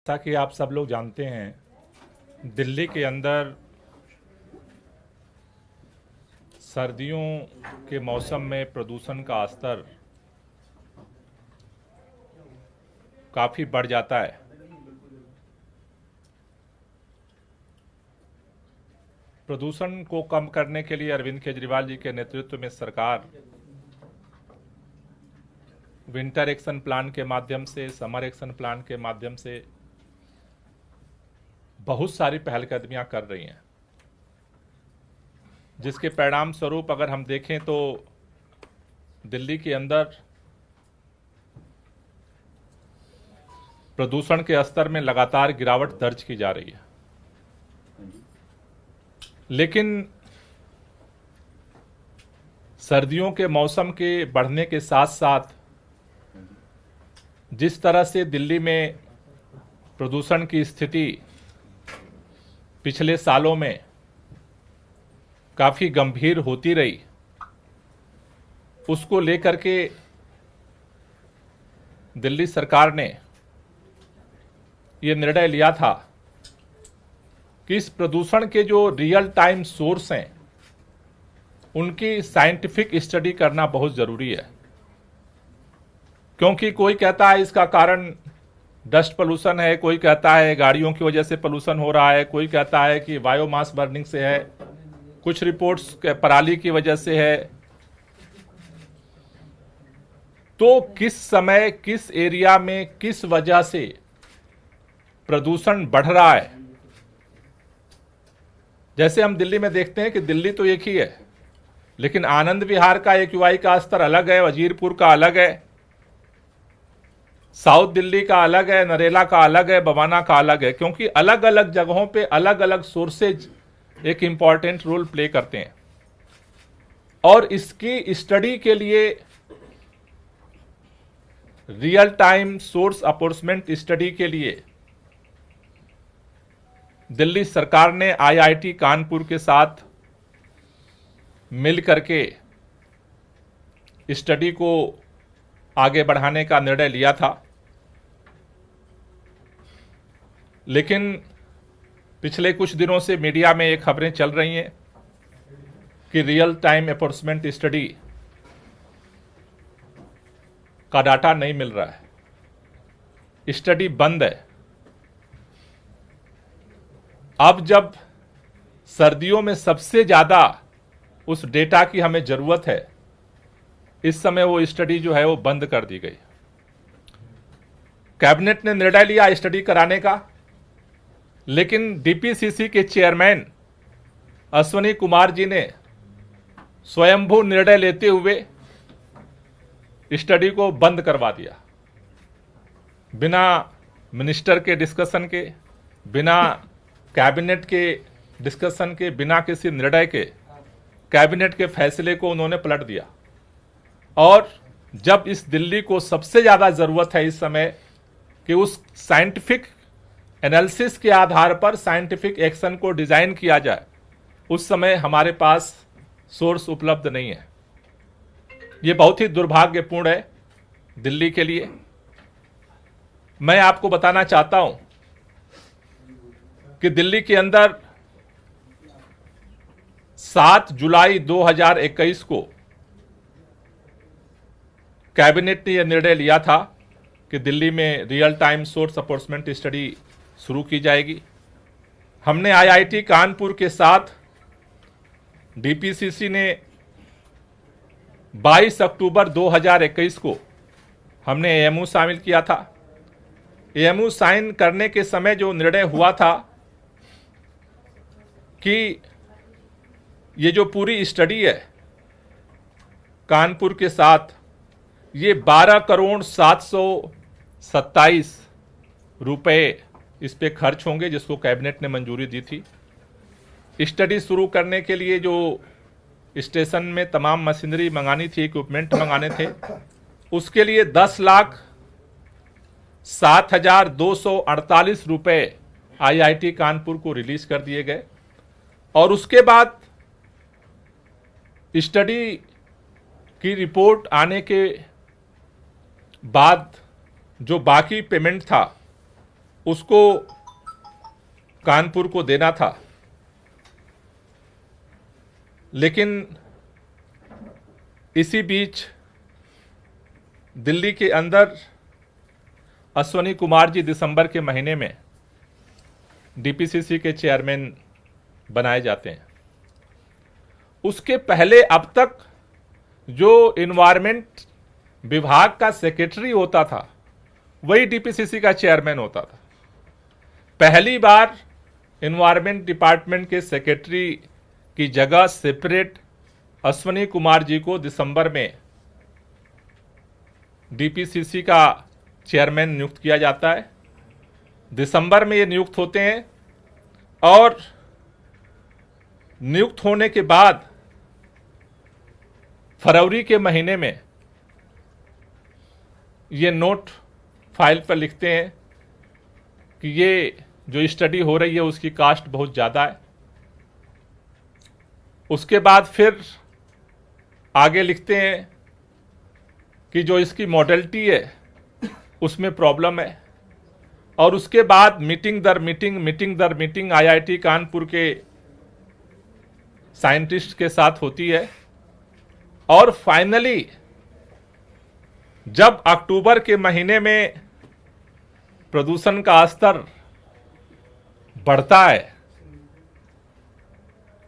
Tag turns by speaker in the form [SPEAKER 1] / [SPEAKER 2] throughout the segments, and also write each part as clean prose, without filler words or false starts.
[SPEAKER 1] जैसा कि आप सब लोग जानते हैं, दिल्ली के अंदर सर्दियों के मौसम में प्रदूषण का स्तर काफ़ी बढ़ जाता है। प्रदूषण को कम करने के लिए अरविंद केजरीवाल जी के नेतृत्व में सरकार विंटर एक्शन प्लान के माध्यम से, समर एक्शन प्लान के माध्यम से बहुत सारी पहलकदमियां कर रही हैं, जिसके परिणाम स्वरूप अगर हम देखें तो दिल्ली के अंदर प्रदूषण के स्तर में लगातार गिरावट दर्ज की जा रही है। लेकिन सर्दियों के मौसम के बढ़ने के साथ साथ जिस तरह से दिल्ली में प्रदूषण की स्थिति पिछले सालों में काफ़ी गंभीर होती रही, उसको लेकर के दिल्ली सरकार ने ये निर्णय लिया था कि इस प्रदूषण के जो रियल टाइम सोर्स हैं उनकी साइंटिफिक स्टडी करना बहुत ज़रूरी है। क्योंकि कोई कहता है इसका कारण डस्ट पोल्यूशन है, कोई कहता है गाड़ियों की वजह से पोल्यूशन हो रहा है, कोई कहता है कि बायोमास बर्निंग से है, कुछ रिपोर्ट्स पराली की वजह से है। तो किस समय, किस एरिया में, किस वजह से प्रदूषण बढ़ रहा है? जैसे हम दिल्ली में देखते हैं कि दिल्ली तो एक ही है, लेकिन आनंद विहार का एक्यूआई का स्तर अलग है, वजीरपुर का अलग है, साउथ दिल्ली का अलग है, नरेला का अलग है, बवाना का अलग है, क्योंकि अलग अलग जगहों पे अलग अलग सोर्सेज एक इंपॉर्टेंट रोल प्ले करते हैं। और इसकी स्टडी के लिए रियल टाइम सोर्स अपॉर्चमेंट स्टडी के लिए दिल्ली सरकार ने आईआईटी कानपुर के साथ मिल करके स्टडी को आगे बढ़ाने का निर्णय लिया था। लेकिन पिछले कुछ दिनों से मीडिया में ये खबरें चल रही हैं कि रियल टाइम अपॉर्चमेंट स्टडी का डाटा नहीं मिल रहा है, स्टडी बंद है। अब जब सर्दियों में सबसे ज़्यादा उस डेटा की हमें ज़रूरत है, इस समय वो स्टडी जो है वो बंद कर दी गई। कैबिनेट ने निर्णय लिया स्टडी कराने का, लेकिन डीपीसीसी के चेयरमैन अश्वनी कुमार जी ने स्वयंभू निर्णय लेते हुए स्टडी को बंद करवा दिया। बिना मिनिस्टर के डिस्कशन के, बिना कैबिनेट के डिस्कशन के, बिना किसी निर्णय के कैबिनेट के फैसले को उन्होंने पलट दिया। और जब इस दिल्ली को सबसे ज़्यादा ज़रूरत है इस समय कि उस साइंटिफिक एनालिसिस के आधार पर साइंटिफिक एक्शन को डिज़ाइन किया जाए, उस समय हमारे पास सोर्स उपलब्ध नहीं है। ये बहुत ही दुर्भाग्यपूर्ण है दिल्ली के लिए। मैं आपको बताना चाहता हूं कि दिल्ली के अंदर 7 जुलाई 2021 को कैबिनेट ने यह निर्णय लिया था कि दिल्ली में रियल टाइम सोर्स अपॉर्चमेंट स्टडी शुरू की जाएगी। हमने आईआईटी कानपुर के साथ डीपीसीसी ने 22 अक्टूबर 2021 को हमने एएमयू शामिल किया था। एएमयू साइन करने के समय जो निर्णय हुआ था कि ये जो पूरी स्टडी है कानपुर के साथ, ये 12 करोड़ 727 रुपए इस पे खर्च होंगे, जिसको कैबिनेट ने मंजूरी दी थी। स्टडी शुरू करने के लिए जो स्टेशन में तमाम मशीनरी मंगानी थी, इक्विपमेंट मंगाने थे, उसके लिए 10,07,248 रुपए आईआईटी कानपुर को रिलीज कर दिए गए। और उसके बाद स्टडी की रिपोर्ट आने के बाद जो बाकी पेमेंट था उसको कानपुर को देना था, लेकिन इसी बीच दिल्ली के अंदर अश्वनी कुमार जी दिसंबर के महीने में डीपीसीसी के चेयरमैन बनाए जाते हैं। उसके पहले अब तक जो इन्वायरमेंट विभाग का सेक्रेटरी होता था वही डीपीसीसी का चेयरमैन होता था। पहली बार इन्वायरमेंट डिपार्टमेंट के सेक्रेटरी की जगह सेपरेट अश्वनी कुमार जी को दिसंबर में डीपीसीसी का चेयरमैन नियुक्त किया जाता है। दिसंबर में ये नियुक्त होते हैं और नियुक्त होने के बाद फरवरी के महीने में ये नोट फाइल पर लिखते हैं कि ये जो स्टडी हो रही है उसकी कास्ट बहुत ज़्यादा है। उसके बाद फिर आगे लिखते हैं कि जो इसकी मॉडलिटी है उसमें प्रॉब्लम है। और उसके बाद मीटिंग दर मीटिंग आईआईटी कानपुर के साइंटिस्ट के साथ होती है। और फाइनली जब अक्टूबर के महीने में प्रदूषण का स्तर बढ़ता है,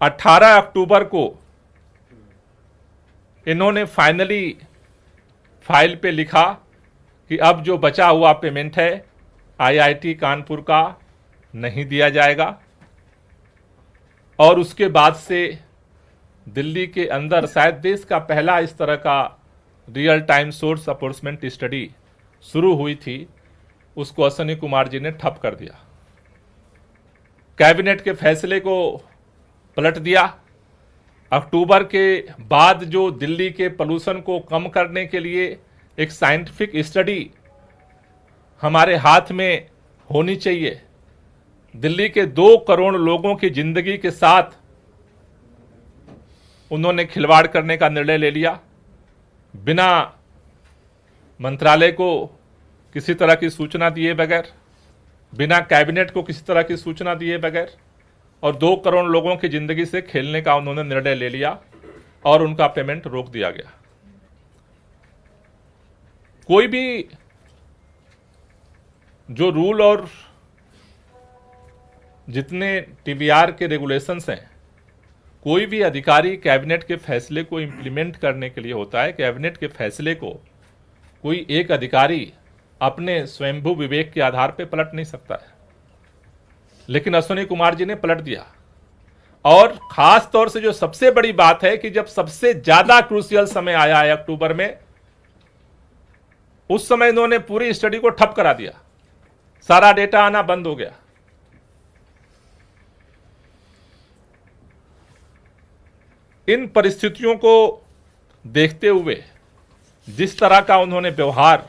[SPEAKER 1] 18 अक्टूबर को इन्होंने फाइनली फाइल पे लिखा कि अब जो बचा हुआ पेमेंट है आईआईटी कानपुर का नहीं दिया जाएगा। और उसके बाद से दिल्ली के अंदर शायद देश का पहला इस तरह का रियल टाइम सोर्स अप्रोचमेंट स्टडी शुरू हुई थी, उसको अश्वनी कुमार जी ने ठप कर दिया। कैबिनेट के फैसले को पलट दिया। अक्टूबर के बाद जो दिल्ली के पोल्यूशन को कम करने के लिए एक साइंटिफिक स्टडी हमारे हाथ में होनी चाहिए, दिल्ली के 2 करोड़ लोगों की जिंदगी के साथ उन्होंने खिलवाड़ करने का निर्णय ले लिया। बिना मंत्रालय को किसी तरह की सूचना दिए बगैर, बिना कैबिनेट को किसी तरह की सूचना दिए बगैर, और 2 करोड़ लोगों की जिंदगी से खेलने का उन्होंने निर्णय ले लिया और उनका पेमेंट रोक दिया गया। कोई भी जो रूल और जितने टीबीआर के रेगुलेशंस हैं, कोई भी अधिकारी कैबिनेट के फैसले को इंप्लीमेंट करने के लिए होता है। कैबिनेट के फैसले को कोई एक अधिकारी अपने स्वयंभू विवेक के आधार पर पलट नहीं सकता है, लेकिन अश्वनी कुमार जी ने पलट दिया। और खास तौर से जो सबसे बड़ी बात है कि जब सबसे ज्यादा क्रूशियल समय आया है अक्टूबर में, उस समय इन्होंने पूरी स्टडी को ठप करा दिया, सारा डेटा आना बंद हो गया। इन परिस्थितियों को देखते हुए जिस तरह का उन्होंने व्यवहार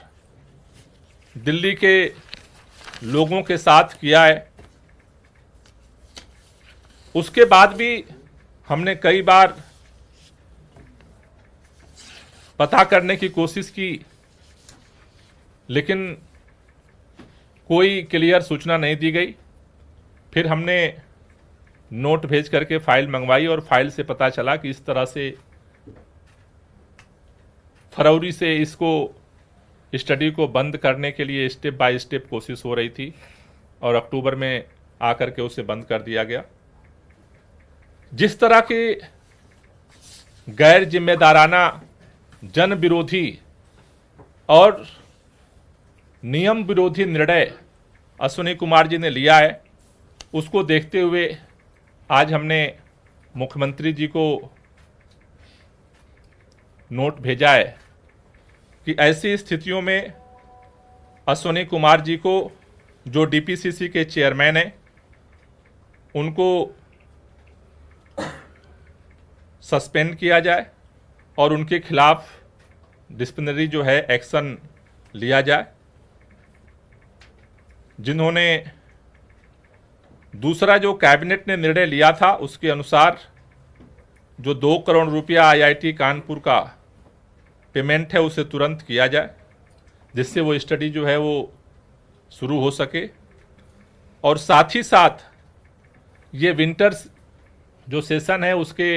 [SPEAKER 1] दिल्ली के लोगों के साथ किया है, उसके बाद भी हमने कई बार पता करने की कोशिश की, लेकिन कोई क्लियर सूचना नहीं दी गई। फिर हमने नोट भेज करके फाइल मंगवाई और फाइल से पता चला कि इस तरह से फरवरी से इसको स्टडी को बंद करने के लिए स्टेप बाय स्टेप कोशिश हो रही थी और अक्टूबर में आकर के उसे बंद कर दिया गया। जिस तरह के गैर जिम्मेदाराना, जन विरोधी और नियम विरोधी निर्णय अश्वनी कुमार जी ने लिया है, उसको देखते हुए आज हमने मुख्यमंत्री जी को नोट भेजा है कि ऐसी स्थितियों में अश्वनी कुमार जी को, जो डीपीसीसी के चेयरमैन हैं, उनको सस्पेंड किया जाए और उनके खिलाफ डिसिप्लिनरी जो है एक्शन लिया जाए। जिन्होंने दूसरा जो कैबिनेट ने निर्णय लिया था उसके अनुसार जो 2 करोड़ रुपया आईआईटी कानपुर का पेमेंट है उसे तुरंत किया जाए, जिससे वो स्टडी जो है वो शुरू हो सके। और साथ ही साथ ये विंटर्स जो सेशन है उसके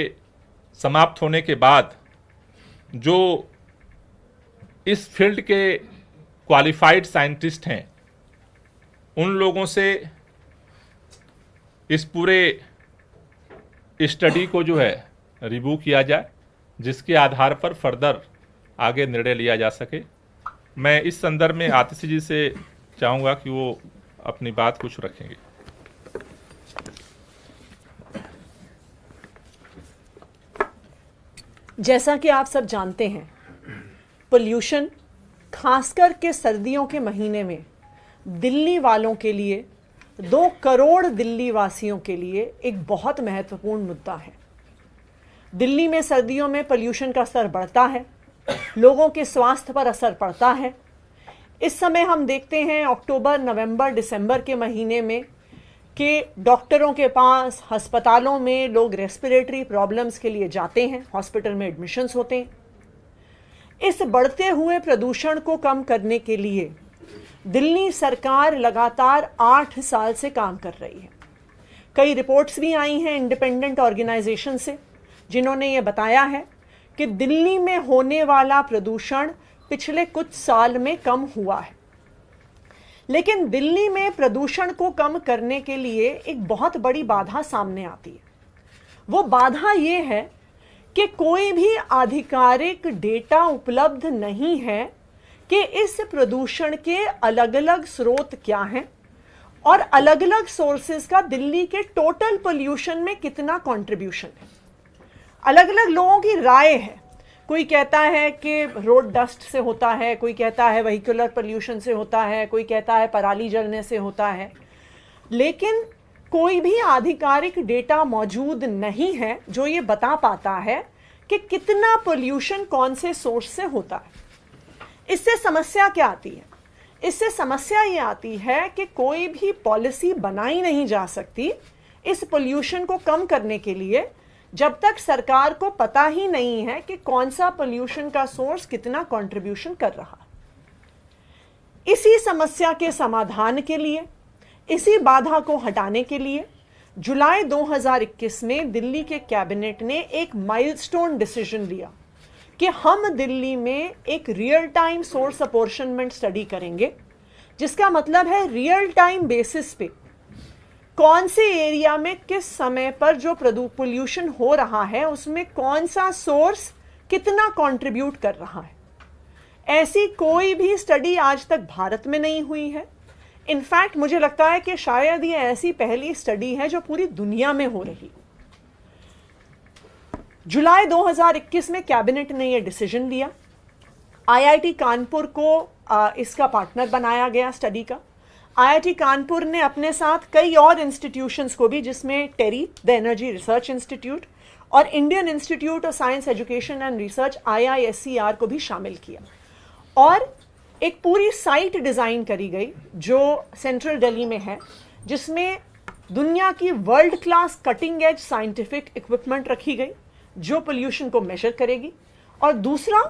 [SPEAKER 1] समाप्त होने के बाद जो इस फील्ड के क्वालिफाइड साइंटिस्ट हैं उन लोगों से इस पूरे स्टडी को जो है रिव्यू किया जाए, जिसके आधार पर फर्दर आगे निर्णय लिया जा सके। मैं इस संदर्भ में आतिशी जी से चाहूँगा कि वो अपनी बात कुछ रखेंगे।
[SPEAKER 2] जैसा कि आप सब जानते हैं, पोल्यूशन खासकर के सर्दियों के महीने में दिल्ली वालों के लिए, 2 करोड़ दिल्ली वासियों के लिए एक बहुत महत्वपूर्ण मुद्दा है। दिल्ली में सर्दियों में पोल्यूशन का स्तर बढ़ता है, लोगों के स्वास्थ्य पर असर पड़ता है। इस समय हम देखते हैं अक्टूबर, नवंबर, दिसंबर के महीने में कि डॉक्टरों के पास, अस्पतालों में लोग रेस्पिरेटरी प्रॉब्लम्स के लिए जाते हैं, हॉस्पिटल में एडमिशन्स होते हैं। इस बढ़ते हुए प्रदूषण को कम करने के लिए दिल्ली सरकार लगातार 8 साल से काम कर रही है। कई रिपोर्ट्स भी आई हैं इंडिपेंडेंट ऑर्गेनाइजेशन से, जिन्होंने ये बताया है कि दिल्ली में होने वाला प्रदूषण पिछले कुछ साल में कम हुआ है। लेकिन दिल्ली में प्रदूषण को कम करने के लिए एक बहुत बड़ी बाधा सामने आती है। वो बाधा ये है कि कोई भी आधिकारिक डेटा उपलब्ध नहीं है कि इस प्रदूषण के अलग अलग स्रोत क्या हैं और अलग अलग सोर्सेज का दिल्ली के टोटल पोल्यूशन में कितना कंट्रीब्यूशन है। अलग अलग लोगों की राय है। कोई कहता है कि रोड डस्ट से होता है, कोई कहता है व्हीकुलर पोल्यूशन से होता है, कोई कहता है पराली जलने से होता है, लेकिन कोई भी आधिकारिक डेटा मौजूद नहीं है जो ये बता पाता है कि कितना पोल्यूशन कौन से सोर्स से होता है। इससे समस्या क्या आती है? इससे समस्या ये आती है कि कोई भी पॉलिसी बनाई नहीं जा सकती इस पोल्यूशन को कम करने के लिए जब तक सरकार को पता ही नहीं है कि कौन सा पोल्यूशन का सोर्स कितना कंट्रीब्यूशन कर रहा है। इसी समस्या के समाधान के लिए, इसी बाधा को हटाने के लिए जुलाई 2021 में दिल्ली के कैबिनेट ने एक माइलस्टोन डिसीजन लिया कि हम दिल्ली में एक real time source apportionment study करेंगे, जिसका मतलब है रियल टाइम बेसिस पे कौन से एरिया में किस समय पर जो पोल्यूशन हो रहा है उसमें कौन सा सोर्स कितना कंट्रीब्यूट कर रहा है। ऐसी कोई भी स्टडी आज तक भारत में नहीं हुई है। इनफैक्ट मुझे लगता है कि शायद ये ऐसी पहली स्टडी है जो पूरी दुनिया में हो रही। जुलाई 2021 में कैबिनेट ने यह डिसीजन लिया। आईआईटी कानपुर को इसका पार्टनर बनाया गया स्टडी का। आईआईटी कानपुर ने अपने साथ कई और इंस्टीट्यूशंस को भी, जिसमें टेरी द एनर्जी रिसर्च इंस्टीट्यूट और Indian institute of science education and research IISER को भी शामिल किया और एक पूरी साइट डिजाइन करी गई जो सेंट्रल दिल्ली में है, जिसमें दुनिया की world class cutting edge scientific equipment रखी गई जो पोल्यूशन को मेजर करेगी। और दूसरा,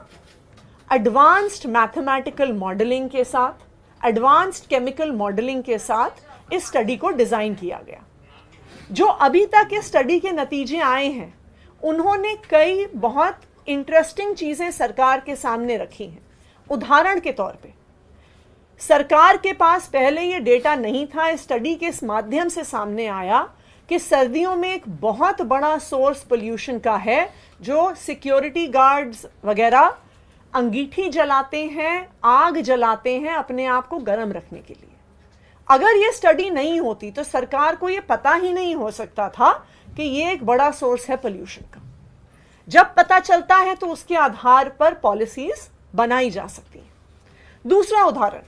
[SPEAKER 2] एडवांस्ड मैथमेटिकल मॉडलिंग के साथ, एडवांस्ड केमिकल मॉडलिंग के साथ इस स्टडी को डिजाइन किया गया। जो अभी तक इस स्टडी के नतीजे आए हैं, उन्होंने कई बहुत इंटरेस्टिंग चीजें सरकार के सामने रखी हैं। उदाहरण के तौर पे, सरकार के पास पहले ये डेटा नहीं था, इस स्टडी के इस माध्यम से सामने आया कि सर्दियों में एक बहुत बड़ा सोर्स पोल्यूशन का है जो सिक्योरिटी गार्ड्स वगैरह अंगीठी जलाते हैं, आग जलाते हैं अपने आप को गर्म रखने के लिए। अगर ये स्टडी नहीं होती तो सरकार को ये पता ही नहीं हो सकता था कि ये एक बड़ा सोर्स है पोल्यूशन का। जब पता चलता है तो उसके आधार पर पॉलिसीज बनाई जा सकती है। दूसरा उदाहरण,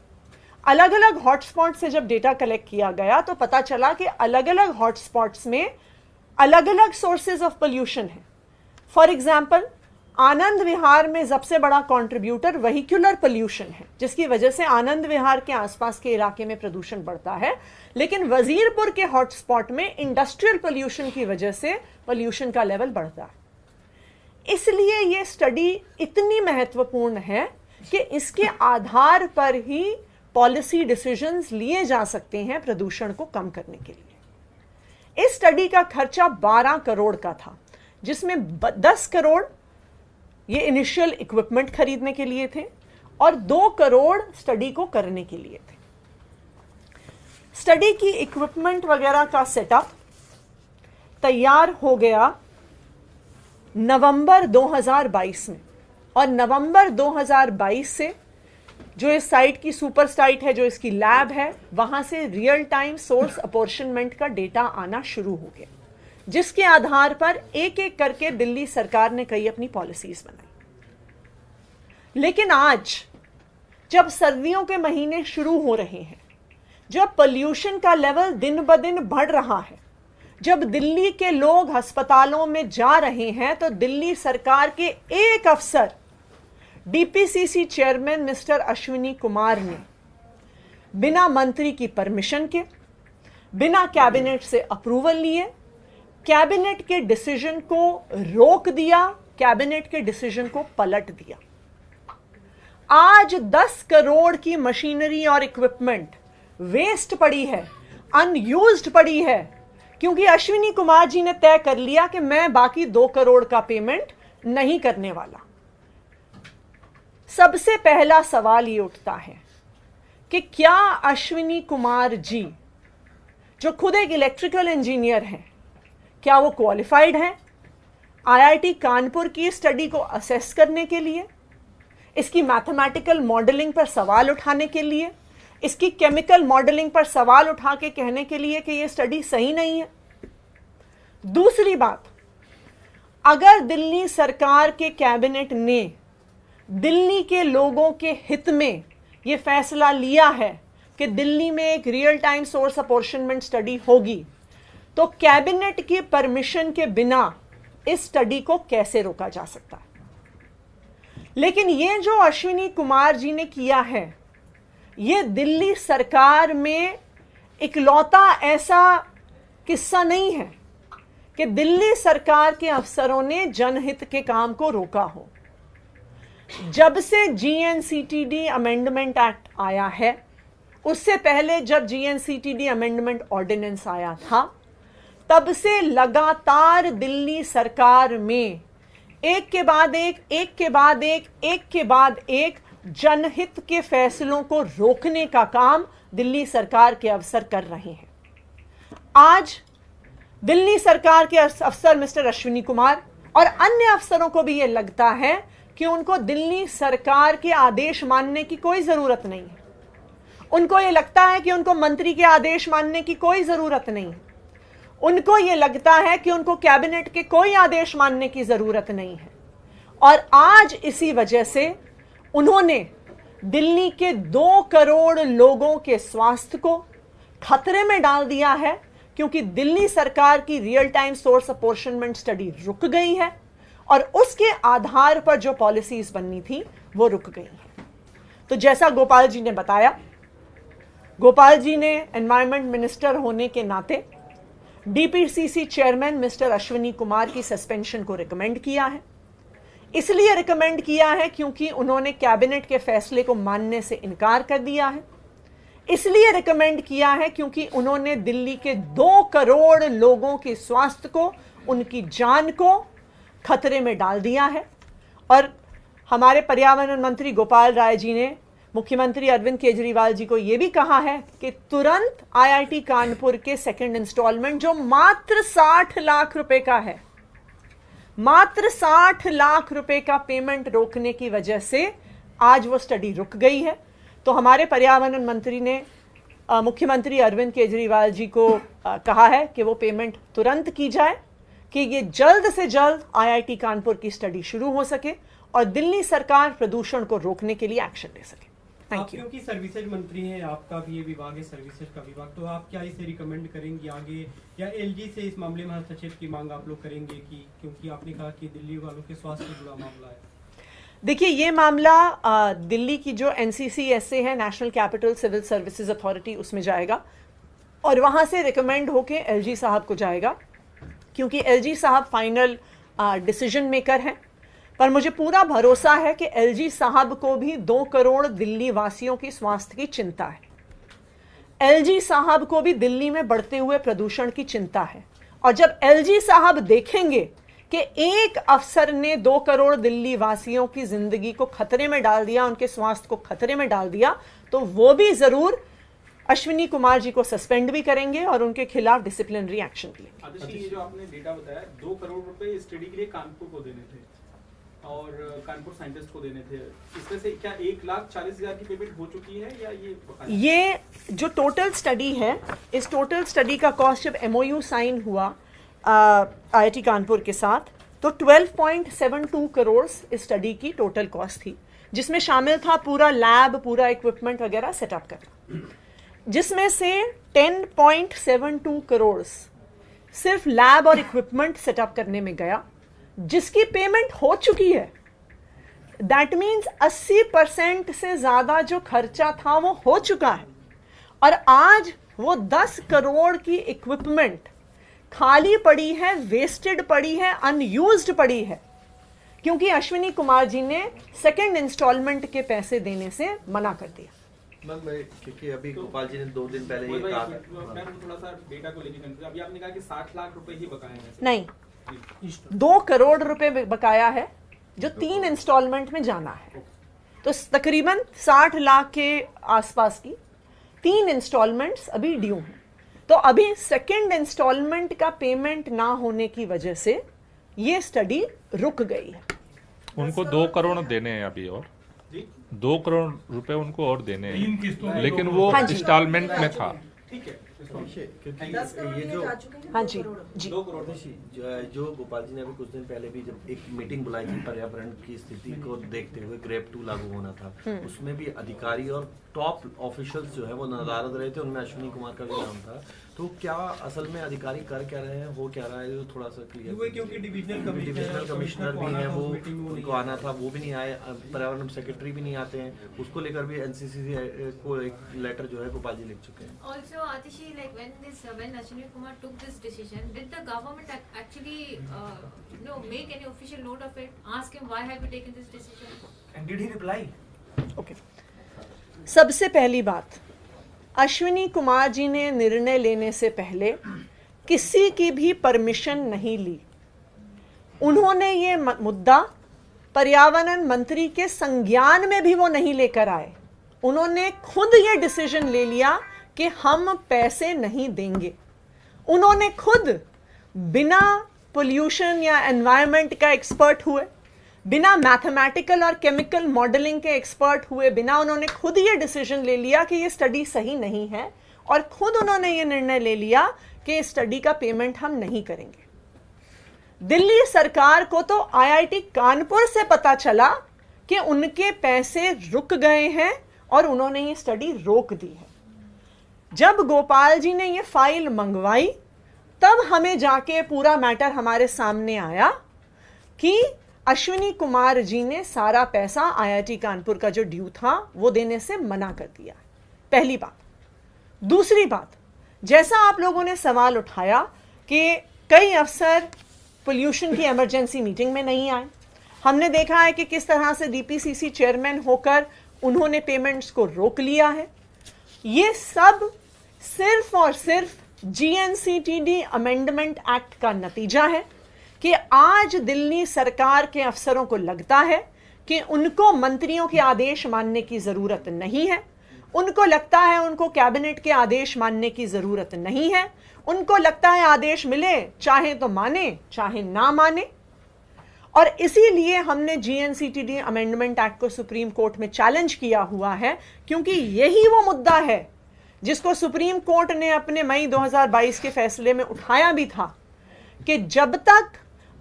[SPEAKER 2] अलग अलग हॉटस्पॉट से जब डेटा कलेक्ट किया गया तो पता चला कि अलग अलग हॉटस्पॉट्स में अलग अलग सोर्सेज ऑफ पोल्यूशन है। फॉर एग्जाम्पल, आनंद विहार में सबसे बड़ा कंट्रीब्यूटर व्हीकुलर पोल्यूशन है, जिसकी वजह से आनंद विहार के आसपास के इलाके में प्रदूषण बढ़ता है। लेकिन वजीरपुर के हॉटस्पॉट में इंडस्ट्रियल पोल्यूशन की वजह से पोल्यूशन का लेवल बढ़ता है। इसलिए यह स्टडी इतनी महत्वपूर्ण है कि इसके आधार पर ही पॉलिसी डिसीजंस लिए जा सकते हैं प्रदूषण को कम करने के लिए। इस स्टडी का खर्चा 12 करोड़ का था, जिसमें 10 करोड़ ये इनिशियल इक्विपमेंट खरीदने के लिए थे और 2 करोड़ स्टडी को करने के लिए थे। स्टडी की इक्विपमेंट वगैरह का सेटअप तैयार हो गया नवंबर 2022 में, और नवंबर 2022 से जो इस साइट की सुपर साइट है, जो इसकी लैब है, वहां से रियल टाइम सोर्स अपॉर्शनमेंट का डेटा आना शुरू हो गया, जिसके आधार पर एक एक करके दिल्ली सरकार ने कई अपनी पॉलिसीज बनाई। लेकिन आज जब सर्दियों के महीने शुरू हो रहे हैं, जब पोल्यूशन का लेवल दिन ब दिन बढ़ रहा है, जब दिल्ली के लोग अस्पतालों में जा रहे हैं, तो दिल्ली सरकार के एक अफसर DPCC chairman mister Ashwini Kumar ने बिना मंत्री की परमिशन के, बिना कैबिनेट से अप्रूवल लिए, कैबिनेट के डिसीजन को रोक दिया, कैबिनेट के डिसीजन को पलट दिया। आज 10 करोड़ की मशीनरी और इक्विपमेंट वेस्ट पड़ी है, अनयूज्ड पड़ी है, क्योंकि अश्विनी कुमार जी ने तय कर लिया कि मैं बाकी 2 करोड़ का पेमेंट नहीं करने वाला। सबसे पहला सवाल ये उठता है कि क्या अश्विनी कुमार जी, जो खुद एक इलेक्ट्रिकल इंजीनियर हैं, क्या वो क्वालिफाइड हैं आईआईटी कानपुर की स्टडी को असेस करने के लिए, इसकी मैथमेटिकल मॉडलिंग पर सवाल उठाने के लिए, इसकी केमिकल मॉडलिंग पर सवाल उठा के कहने के लिए कि ये स्टडी सही नहीं है? दूसरी बात, अगर दिल्ली सरकार के कैबिनेट ने दिल्ली के लोगों के हित में ये फैसला लिया है कि दिल्ली में एक real time source apportionment study होगी, तो कैबिनेट की परमिशन के बिना इस स्टडी को कैसे रोका जा सकता है? लेकिन ये जो अश्विनी कुमार जी ने किया है, ये दिल्ली सरकार में इकलौता ऐसा किस्सा नहीं है कि दिल्ली सरकार के अफसरों ने जनहित के काम को रोका हो। जब से जीएनसीटीडी अमेंडमेंट एक्ट आया है, उससे पहले जब जीएनसीटीडी अमेंडमेंट ऑर्डिनेंस आया था, तब से लगातार दिल्ली सरकार में एक के बाद एक जनहित के फैसलों को रोकने का काम दिल्ली सरकार के अफसर कर रहे हैं। आज दिल्ली सरकार के अफसर मिस्टर अश्विनी कुमार और अन्य अफसरों को भी यह लगता है कि उनको दिल्ली सरकार के आदेश मानने की कोई जरूरत नहीं है। उनको यह लगता है कि उनको मंत्री के आदेश मानने की कोई जरूरत नहीं है। उनको यह लगता है कि उनको कैबिनेट के कोई आदेश मानने की जरूरत नहीं है। और आज इसी वजह से उन्होंने दिल्ली के 2 करोड़ लोगों के स्वास्थ्य को खतरे में डाल दिया है, क्योंकि दिल्ली सरकार की real time source apportionment study रुक गई है और उसके आधार पर जो पॉलिसीज बननी थी वो रुक गई है। तो जैसा गोपाल जी ने बताया, गोपाल जी ने एनवायरमेंट मिनिस्टर होने के नाते DPCC chairman mister Ashwini Kumar की सस्पेंशन को रिकमेंड किया है। इसलिए रिकमेंड किया है क्योंकि उन्होंने कैबिनेट के फैसले को मानने से इनकार कर दिया है। इसलिए रिकमेंड किया है क्योंकि उन्होंने दिल्ली के 2 करोड़ लोगों के स्वास्थ्य को, उनकी जान को खतरे में डाल दिया है। और हमारे पर्यावरण मंत्री गोपाल राय जी ने मुख्यमंत्री अरविंद केजरीवाल जी को यह भी कहा है कि तुरंत आईआईटी कानपुर के सेकंड इंस्टॉलमेंट, जो मात्र 60 लाख रुपए का है, मात्र 60 लाख रुपए का पेमेंट रोकने की वजह से आज वो स्टडी रुक गई है। तो हमारे पर्यावरण मंत्री ने मुख्यमंत्री अरविंद केजरीवाल जी को कहा है कि वो पेमेंट तुरंत की जाए, कि ये जल्द से जल्द आईआईटी कानपुर की स्टडी शुरू हो सके और दिल्ली सरकार प्रदूषण को रोकने के लिए एक्शन ले सके। Thank you.
[SPEAKER 3] क्योंकि सर्विसेज मंत्री हैं, आपका भी ये विभाग है सर्विसेज का विभाग, तो आप क्या इसे रिकमेंड करेंगे आगे, या एलजी से इस मामले में हस्तक्षेप की मांग आप लोग करेंगे? कि क्योंकि आपने कहा कि दिल्ली वालों के स्वास्थ्य से जुड़ा मामला है।
[SPEAKER 2] देखिए, ये मामला दिल्ली की जो एनसीसीएसए है, national capital civil services authority, उसमें जाएगा और वहां से रिकमेंड होके एलजी साहब को जाएगा, क्योंकि एलजी साहब फाइनल डिसीजन मेकर हैं। पर मुझे पूरा भरोसा है कि एलजी साहब को भी 2 करोड़ दिल्ली वासियों की स्वास्थ्य की चिंता है। एलजी साहब को भी दिल्ली में बढ़ते हुए प्रदूषण की चिंता है। और जब एलजी साहब देखेंगे कि एक अफसर ने 2 करोड़ दिल्ली वासियों की जिंदगी को खतरे में डाल दिया, उनके स्वास्थ्य को खतरे में डाल दिया, तो वो भी जरूर अश्विनी कुमार जी को सस्पेंड भी करेंगे और उनके खिलाफ डिसिप्लिनरी एक्शन भी लेंगे।
[SPEAKER 4] आतिश जी, ये जो आपने डेटा बताया 2 करोड़ रुपए इस स्टडी के लिए कानपुर को देने थे और कानपुर साइंटिस्ट को देने थे, इसमें से क्या 1,40,000 की पेमेंट हो चुकी है या
[SPEAKER 2] ये जो टोटल स्टडी है, इस टोटल स्टडी का कॉस्ट जब एमओयू साइन हुआ आईआईटी कानपुर के साथ तो 12.72 करोड़ इस स्टडी की टोटल कॉस्ट थी, जिसमें शामिल था पूरा लैब, पूरा इक्विपमेंट वगैरह सेटअप करना, जिसमें से 10.72 करोड़ सिर्फ लैब और इक्विपमेंट सेटअप करने में गया, जिसकी पेमेंट हो चुकी है। दैट मीन्स 80% से ज्यादा जो खर्चा था वो हो चुका है। और आज वो 10 करोड़ की इक्विपमेंट खाली पड़ी है, वेस्टेड पड़ी है, अनयूज्ड पड़ी है, क्योंकि अश्विनी कुमार जी ने सेकंड इंस्टॉलमेंट के पैसे देने से मना कर दिया।
[SPEAKER 5] मैम, क्योंकि अभी गोपाल जी ने 2 दिन पहले ये कहा था,
[SPEAKER 4] मैं थोड़ा सा डेटा को लेकर कंफ्यूज। अभी आपने कहा कि 60 लाख रुपए ही बकाए हैं।
[SPEAKER 2] नहीं, 2 करोड़ रुपए बकाया है जो 3 इंस्टॉलमेंट में जाना है, तो तकरीबन 60 लाख के आसपास की 3 इंस्टॉलमेंट्स अभी ड्यू हैं। तो अभी सेकंड इंस्टॉलमेंट का पेमेंट ना होने की वजह से ये स्टडी रुक गई है।
[SPEAKER 1] उनको 2 करोड़ देने हैं अभी, और 2 करोड़ रुपए उनको और देने हैं, लेकिन वो इंस्टॉलमेंट में था।
[SPEAKER 4] ठीक है,
[SPEAKER 5] क्योंकि ये जो
[SPEAKER 2] हाँ जी जी
[SPEAKER 4] 2 करोड़
[SPEAKER 5] जो गोपाल जी ने अभी कुछ दिन पहले भी जब एक मीटिंग बुलाई थी पर्यावरण की स्थिति को देखते हुए, ग्रेप 2 लागू होना था, उसमें भी अधिकारी और टॉप ऑफिशियल्स जो है वो नदारद रहे थे, उनमें अश्विनी कुमार का भी नाम था। तो क्या असल में अधिकारी कर क्या रहे हैं, हो क्या रहा है, थोड़ा सा क्लियर,
[SPEAKER 3] क्योंकि डिविजनल
[SPEAKER 5] कमिश्नर भी हैं, वो उनको आना था, वो भी नहीं आए, पर्यावरण सेक्रेटरी भी नहीं आते हैं, उसको लेकर भी एनसीसी को एक लेटर जो है गोपाल जी लिख चुके हैं।
[SPEAKER 6] Also, Atishi, like when Ashwini Kumar took this decision, did the government actually make any official note of it? Ask him why have you taken this decision?
[SPEAKER 4] And did he reply?
[SPEAKER 2] Okay सबसे पहली बात, अश्विनी कुमार जी ने निर्णय लेने से पहले किसी की भी परमिशन नहीं ली। उन्होंने ये मुद्दा पर्यावरण मंत्री के संज्ञान में भी वो नहीं लेकर आए। उन्होंने खुद ये डिसीजन ले लिया कि हम पैसे नहीं देंगे। उन्होंने खुद बिना पोल्यूशन या एनवायरनमेंट का एक्सपर्ट हुए, बिना मैथमेटिकल और केमिकल मॉडलिंग के एक्सपर्ट हुए बिना, उन्होंने खुद ये डिसीजन ले लिया कि ये स्टडी सही नहीं है, और खुद उन्होंने ये निर्णय ले लिया कि इस स्टडी का पेमेंट हम नहीं करेंगे। दिल्ली सरकार को तो आईआईटी कानपुर से पता चला कि उनके पैसे रुक गए हैं और उन्होंने ये स्टडी रोक दी है। जब गोपाल जी ने ये फाइल मंगवाई तब हमें जाके पूरा मैटर हमारे सामने आया कि अश्विनी कुमार जी ने सारा पैसा आईआईटी कानपुर का जो ड्यू था वो देने से मना कर दिया। पहली बात। दूसरी बात, जैसा आप लोगों ने सवाल उठाया कि कई अफसर पोल्यूशन की इमरजेंसी मीटिंग में नहीं आए, हमने देखा है कि किस तरह से डीपीसीसी चेयरमैन होकर उन्होंने पेमेंट्स को रोक लिया है। ये सब सिर्फ और सिर्फ जीएनसीटीडी अमेंडमेंट एक्ट का नतीजा है कि आज दिल्ली सरकार के अफसरों को लगता है कि उनको मंत्रियों के आदेश मानने की जरूरत नहीं है, उनको लगता है उनको कैबिनेट के आदेश मानने की जरूरत नहीं है, उनको लगता है आदेश मिले चाहे तो माने चाहे ना माने। और इसीलिए हमने जीएनसीटीडी अमेंडमेंट एक्ट को सुप्रीम कोर्ट में चैलेंज किया हुआ है, क्योंकि यही वो मुद्दा है जिसको सुप्रीम कोर्ट ने अपने मई 2022 के फैसले में उठाया भी था कि जब तक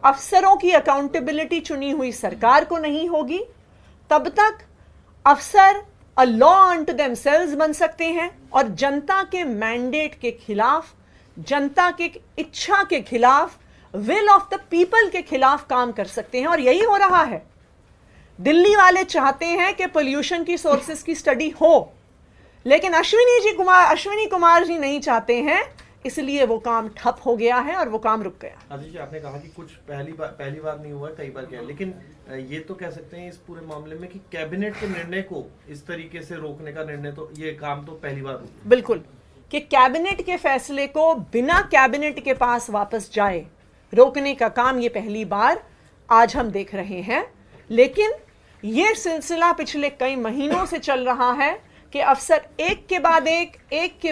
[SPEAKER 2] अफसरों की अकाउंटेबिलिटी चुनी हुई सरकार को नहीं होगी तब तक अफसर अ लॉ अनटू देमसेल्व्स बन सकते हैं और जनता के मैंडेट के खिलाफ, जनता के इच्छा के खिलाफ, विल ऑफ द पीपल के खिलाफ काम कर सकते हैं। और यही हो रहा है। दिल्ली वाले चाहते हैं कि पोल्यूशन की सोर्सेस की स्टडी हो, लेकिन अश्विनी कुमार जी नहीं चाहते हैं इसलिए वो काम ठप हो गया है और वो काम रुक गया।
[SPEAKER 5] आदित्य जी, आपने कहा कि कुछ पहली बार नहीं हुआ, कई बार किया, लेकिन ये तो कह सकते हैं इस पूरे मामले में कि कैबिनेट के निर्णय को इस तरीके से रोकने का निर्णय, तो ये काम तो पहली बार हुआ।
[SPEAKER 2] बिल्कुल, कि कैबिनेट के फैसले को बिना कैबिनेट के पास वापस जाए रोकने का काम ये पहली बार आज हम देख रहे हैं। लेकिन ये सिलसिला पिछले कई महीनों से चल रहा है कि अफसर एक के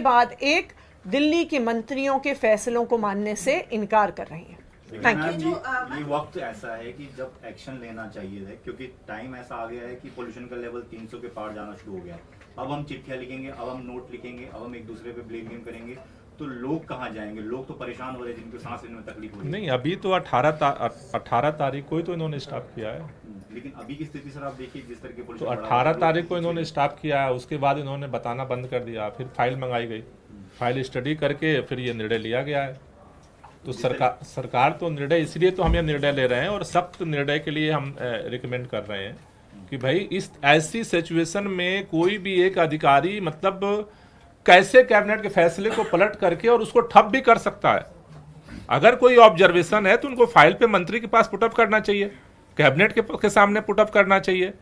[SPEAKER 2] बाद एक दिल्ली के मंत्रियों के फैसलों को मानने से इनकार कर रहे हैं। Thank you.
[SPEAKER 7] ये वक्त ऐसा है कि जब एक्शन लेना चाहिए है, क्योंकि टाइम ऐसा आ गया है कि पोल्यूशन का लेवल 300 के पार जाना शुरू हो गया है। अब हम चिट्ठियां लिखेंगे, अब हम नोट लिखेंगे, अब हम एक दूसरे पे ब्लेम गेम करेंगे, तो लोग कहाँ जाएंगे? लोग तो परेशान हो रहे हैं, जिनको सांस लेने में तकलीफ हो रही है।
[SPEAKER 1] नहीं, अभी तो 18 तारीख को ही तो इन्होंने स्टॉप किया है।
[SPEAKER 7] लेकिन अभी की स्थिति सर आप देखिए, जिस तरह के
[SPEAKER 1] तो
[SPEAKER 7] पोल्यूशन
[SPEAKER 1] 18 तारीख को इन्होंने स्टॉप किया है, उसके बाद इन्होंने बताना बंद कर दिया, फिर फाइल मंगाई गई, फाइल स्टडी करके फिर ये निर्णय लिया गया है। तो सरकार तो निर्णय, इसलिए तो हम ये निर्णय ले रहे हैं और सख्त निर्णय के लिए हम रिकमेंड कर रहे हैं कि भाई इस ऐसी सिचुएशन में कोई भी एक अधिकारी मतलब कैसे कैबिनेट के फैसले को पलट करके और उसको ठप भी कर सकता है। अगर कोई ऑब्जर्वेशन है तो उनको फाइल पे मंत्री के पास पुटअप करना चाहिए, कैबिनेट के सामने पुटअप करना चाहिए।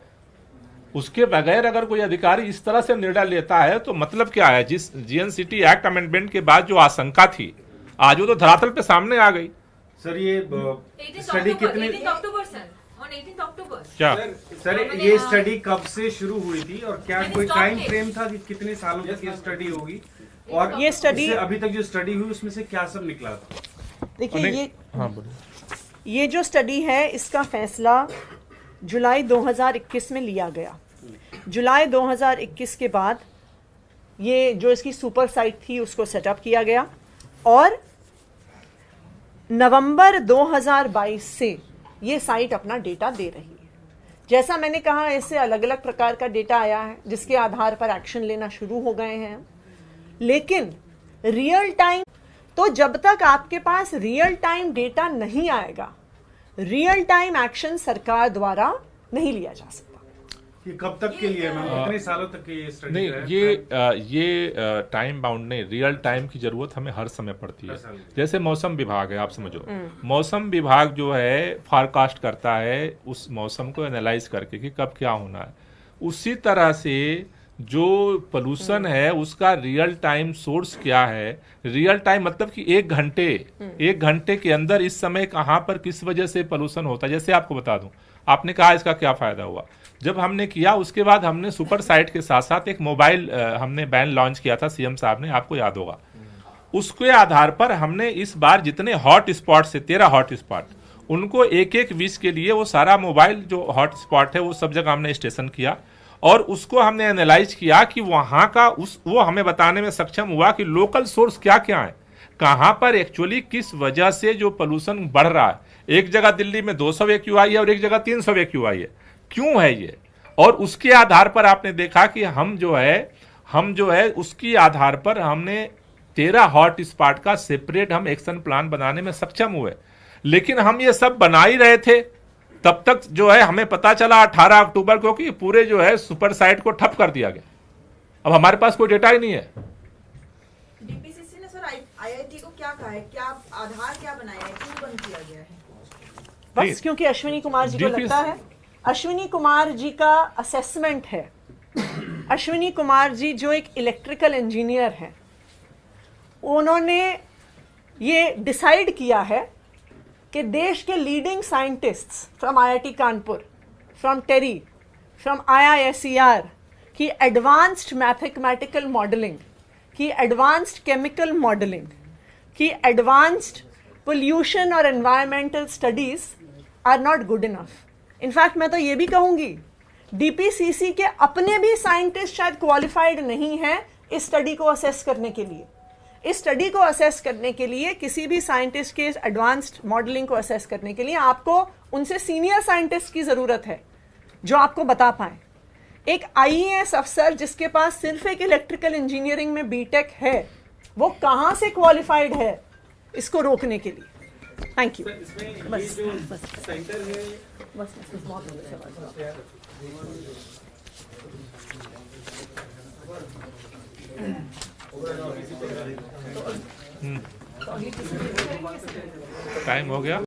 [SPEAKER 1] उसके बगैर अगर कोई अधिकारी इस तरह से निर्णय लेता है तो मतलब क्या है? जिस जीएनसीटी एक्ट अमेंडमेंट के बाद जो आशंका थी, आज वो तो धरातल पे सामने आ गई।
[SPEAKER 5] सर ये स्टडी कितने
[SPEAKER 6] 18th October, sir. On 18th October.
[SPEAKER 1] क्या
[SPEAKER 5] सर ये स्टडी कब से शुरू हुई थी और क्या
[SPEAKER 6] मैंने
[SPEAKER 5] कोई
[SPEAKER 6] stop
[SPEAKER 5] टाइम
[SPEAKER 6] किया।
[SPEAKER 5] फ्रेम था कि कितने सालों तक ये स्टडी होगी? और
[SPEAKER 2] ये स्टडी
[SPEAKER 5] इससे अभी तक जो स्टडी हुई उसमें से क्या सब निकला था?
[SPEAKER 2] देखिए, ये
[SPEAKER 1] हाँ बोलिए।
[SPEAKER 2] ये जो स्टडी है इसका फैसला जुलाई 2021 में लिया गया। जुलाई 2021 के बाद ये जो इसकी सुपर साइट थी उसको सेटअप किया गया और नवंबर 2022 से ये साइट अपना डेटा दे रही है। जैसा मैंने कहा, इससे अलग अलग प्रकार का डेटा आया है जिसके आधार पर एक्शन लेना शुरू हो गए हैं। लेकिन रियल टाइम, तो जब तक आपके पास रियल टाइम डेटा नहीं आएगा, रियल टाइम एक्शन सरकार द्वारा नहीं लिया जा सकता।
[SPEAKER 5] ये कब तक के लिए मैम? कितने सालों तक की ये स्टडी
[SPEAKER 1] नहीं,
[SPEAKER 5] है?
[SPEAKER 1] ये टाइम बाउंड नहीं, रियल टाइम की जरूरत हमें हर समय पड़ती है। जैसे मौसम विभाग है, आप समझो, मौसम विभाग जो है फॉरकास्ट करता है उस मौसम को एनालाइज करके कि कब क्या होना है। उसी तरह से जो पोल्यूशन है उसका रियल टाइम सोर्स क्या है? रियल टाइम मतलब कि एक घंटे के अंदर इस समय कहाँ पर किस वजह से पोल्यूशन होता है। जैसे आपको बता दूं, आपने कहा इसका क्या फायदा हुआ। जब हमने किया उसके बाद हमने सुपर साइट के साथ साथ एक मोबाइल हमने बैन लॉन्च किया था, सीएम साहब ने, आपको याद होगा। उसके आधार पर हमने इस बार जितने हॉट स्पॉट से 13 हॉट स्पॉट, उनको एक विष के लिए वो सारा मोबाइल जो हॉट स्पॉट है वो सब जगह हमने स्टेशन किया और उसको हमने एनालाइज किया कि वहां का वो हमें बताने में सक्षम हुआ कि लोकल सोर्स क्या क्या है, कहां पर एक्चुअली किस वजह से जो पोल्यूशन बढ़ रहा है। एक जगह दिल्ली में 200 AQI है और एक जगह 300 AQI है, क्यों है ये? और उसके आधार पर आपने देखा कि हम जो है उसकी आधार पर हमने 13 हॉट स्पॉट का सेपरेट हम एक्शन प्लान बनाने में सक्षम हुए। लेकिन हम ये सब बना ही रहे थे, तब तक जो है हमें पता चला 18 अक्टूबर को कि पूरे जो है सुपर साइट को ठप कर दिया गया। अब हमारे पास कोई डेटा ही नहीं है।
[SPEAKER 8] डीपीसीसी ने सर आईआईटी को क्या कहा है, क्या आधार क्या बनाया है, क्यों बंद किया गया है?
[SPEAKER 2] बस क्योंकि अश्विनी कुमार जी को लगता है, अश्विनी कुमार जी का असेसमेंट है। अश्विनी कुमार जी जो एक इलेक्ट्रिकल इंजीनियर हैं, उन्होंने ये डिसाइड किया है कि देश के leading scientists from IIT Kanpur, from TERI, from IISER की एडवांस्ड मैथमेटिकल मॉडलिंग, की एडवांस्ड केमिकल मॉडलिंग, की एडवांस्ड पोल्यूशन और environmental studies are not good enough. In fact मैं तो ये भी कहूंगी, डीपीसीसी के अपने भी साइंटिस्ट शायद क्वालिफाइड नहीं हैं इस स्टडी को असेस करने के लिए। इस स्टडी को असेस करने के लिए, किसी भी साइंटिस्ट के एडवांस्ड मॉडलिंग को असेस करने के लिए आपको उनसे सीनियर साइंटिस्ट की जरूरत है जो आपको बता पाए। एक IAS अफसर जिसके पास सिर्फ एक इलेक्ट्रिकल इंजीनियरिंग में बीटेक है, वो कहां से क्वालिफाइड है इसको रोकने के लिए? Thank you.
[SPEAKER 4] इसमें ये
[SPEAKER 2] बस,
[SPEAKER 4] जो
[SPEAKER 2] बस।
[SPEAKER 4] सेंटर है,
[SPEAKER 2] बस बहुत हो गया। तो अगली किसी दिन करेंगे सर।
[SPEAKER 1] टाइम हो गया।